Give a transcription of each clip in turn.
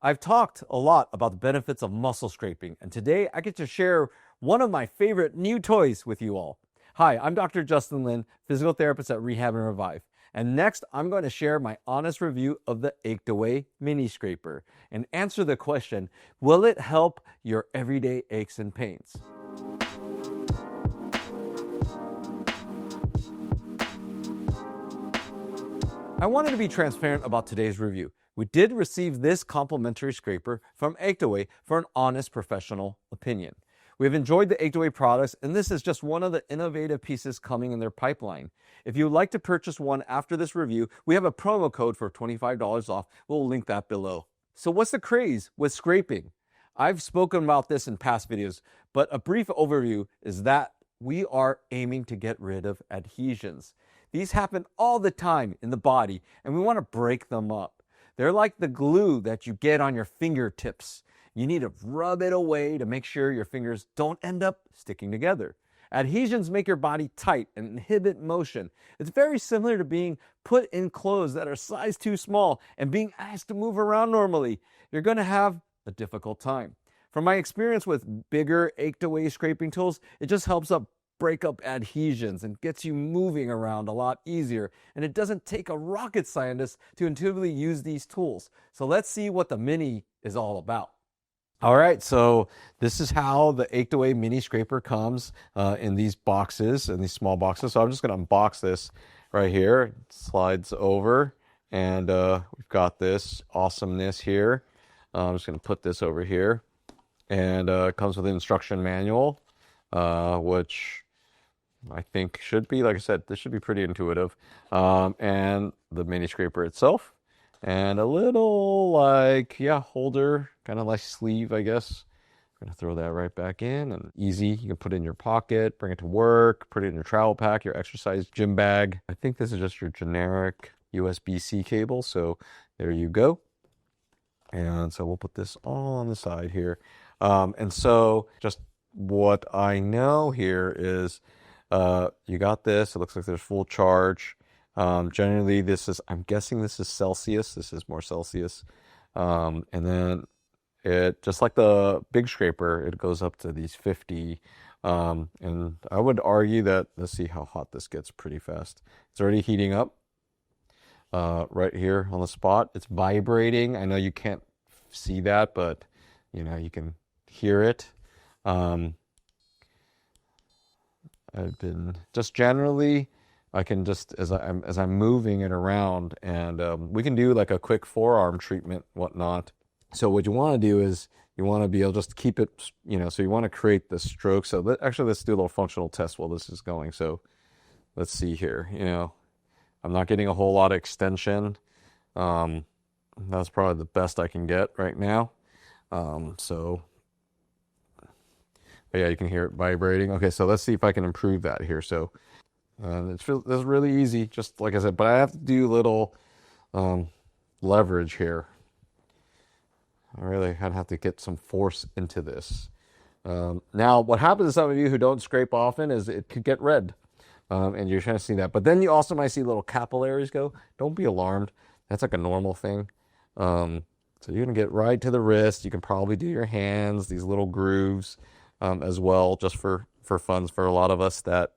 I've talked a lot about the benefits of muscle scraping, and today I get to share one of my favorite new toys with you all. Hi, I'm Dr. Justin Lin, physical therapist at Rehab and Revive. And next, I'm going to share my honest review of the Ached Away Mini Scraper and answer the question, will it help your everyday aches and pains? I wanted to be transparent about today's review. We did receive this complimentary scraper from Ached Away for an honest professional opinion. We've enjoyed the Ached Away products, and this is just one of the innovative pieces coming in their pipeline. If you would like to purchase one after this review, we have a promo code for $25 off. We'll link that below. So what's the craze with scraping? I've spoken about this in past videos, but a brief overview is that we are aiming to get rid of adhesions. These happen all the time in the body, and we want to break them up. They're like the glue that you get on your fingertips. You need to rub it away to make sure your fingers don't end up sticking together. Adhesions make your body tight and inhibit motion. It's very similar to being put in clothes that are size too small and being asked to move around normally. You're going to have a difficult time. From my experience with bigger Ached Away scraping tools, it just helps break up adhesions and gets you moving around a lot easier. And it doesn't take a rocket scientist to intuitively use these tools. So let's see what the Mini is all about. All right, so this is how the Ached Away Mini Scraper comes in these boxes, in these small boxes. So I'm just going to unbox this right here. It slides over, and we've got this awesomeness here. I'm just going to put this over here, and it comes with an instruction manual, which I think should be, like I said, this should be pretty intuitive. And the Mini Scraper itself, and a little holder, kind of like sleeve, I guess. I'm gonna throw that right back in, and easy. You can put it in your pocket, bring it to work, put it in your travel pack, your exercise gym bag. I think this is just your generic USB-C cable, so there you go. And so we'll put this all on the side here. And so just what I know here is you got this. It looks like there's full charge. Generally, I'm guessing this is Celsius. This is more Celsius. And then it, just like the big scraper, it goes up to these 50. And I would argue that, let's see how hot this gets pretty fast. It's already heating up right here on the spot. It's vibrating. I know you can't see that, but you can hear it. I've been just generally, I can just, as I'm moving it around, and we can do like a quick forearm treatment, whatnot. So what you want to do is you want to be able just to keep it, so you want to create the stroke. So let's do a little functional test while this is going. So let's see here, I'm not getting a whole lot of extension. That's probably the best I can get right now. But yeah, you can hear it vibrating. Okay, so let's see if I can improve that here. So it's really easy, just like I said, but I have to do little leverage here. I'd have to get some force into this. Now, what happens to some of you who don't scrape often is it could get red, and you're trying to see that. But then you also might see little capillaries go. Don't be alarmed. That's like a normal thing. So you're going to get right to the wrist. You can probably do your hands, these little grooves as well, just for fun for a lot of us that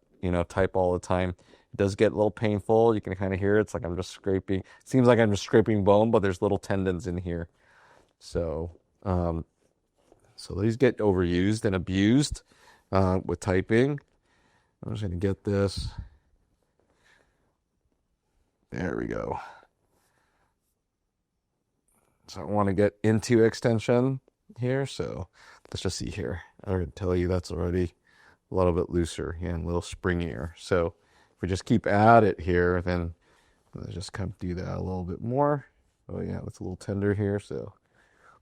type all the time. It does get a little painful. You can kind of hear it. It's like I'm just scraping. It seems like I'm just scraping bone, but there's little tendons in here. So these get overused and abused with typing. I'm just going to get this. There we go. So I want to get into extension here. So let's just see here. I can tell you that's already a little bit looser and a little springier. So if we just keep at it here, then let's just kind of do that a little bit more. Oh yeah, that's a little tender here. So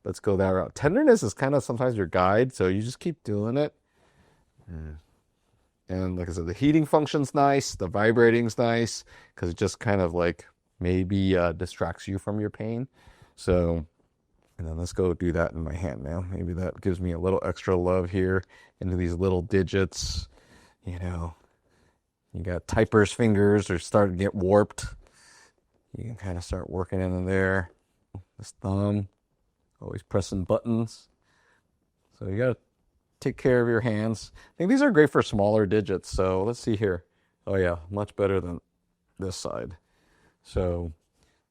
let's go that route. Tenderness is kind of sometimes your guide, so you just keep doing it. And like I said, the heating function's nice, the vibrating's nice, because it just kind of like maybe distracts you from your pain. So, and then let's go do that in my hand now. Maybe that gives me a little extra love here into these little digits. You got typer's fingers are starting to get warped. You can kind of start working into there. This thumb. Always pressing buttons. So you gotta take care of your hands. I think these are great for smaller digits. So let's see here. Oh yeah, much better than this side. So,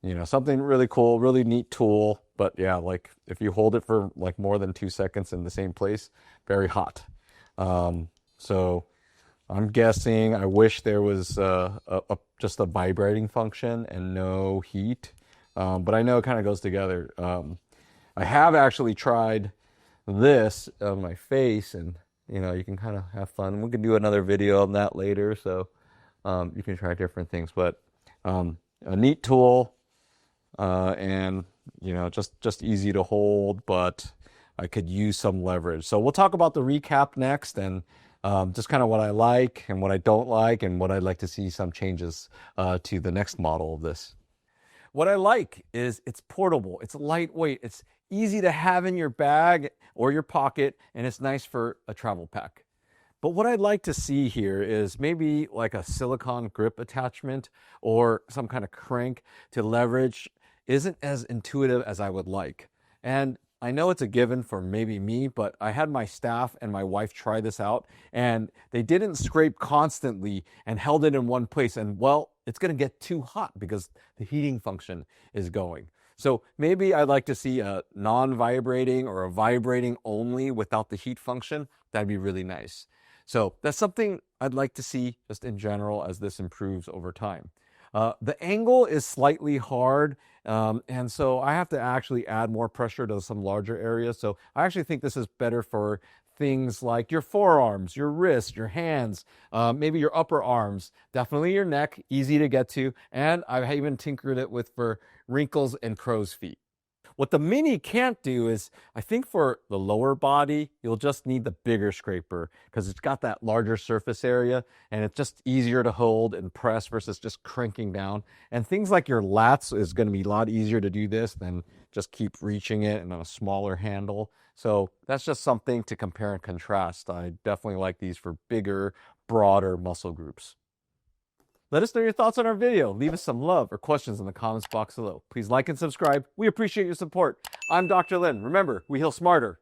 you know, something really cool, really neat tool. But yeah, like if you hold it for like more than 2 seconds in the same place, very hot. So I'm guessing, I wish there was just a vibrating function and no heat. But I know it kind of goes together. I have actually tried this on my face, and you know, you can kind of have fun. We can do another video on that later, so you can try different things. But a neat tool, and you know, just easy to hold, but I could use some leverage. So we'll talk about the recap next, and just kind of what I like and what I don't like, and what I'd like to see some changes to the next model of this. What I like is it's portable, it's lightweight, it's easy to have in your bag or your pocket, and it's nice for a travel pack. But what I'd like to see here is maybe like a silicone grip attachment or some kind of crank to leverage isn't as intuitive as I would like. And I know it's a given for maybe me, but I had my staff and my wife try this out, and they didn't scrape constantly and held it in one place. And well, it's going to get too hot because the heating function is going. So maybe I'd like to see a non-vibrating or a vibrating only without the heat function. That'd be really nice. So that's something I'd like to see just in general as this improves over time. The angle is slightly hard, and so I have to actually add more pressure to some larger areas. So I actually think this is better for things like your forearms, your wrists, your hands, maybe your upper arms, definitely your neck, easy to get to, and I've even tinkered it with for wrinkles and crow's feet. What the Mini can't do is, I think for the lower body, you'll just need the bigger scraper because it's got that larger surface area and it's just easier to hold and press versus just cranking down. And things like your lats is going to be a lot easier to do this than just keep reaching it and on a smaller handle. So that's just something to compare and contrast. I definitely like these for bigger, broader muscle groups. Let us know your thoughts on our video. Leave us some love or questions in the comments box below. Please like and subscribe. We appreciate your support. I'm Dr. Lin. Remember, we heal smarter,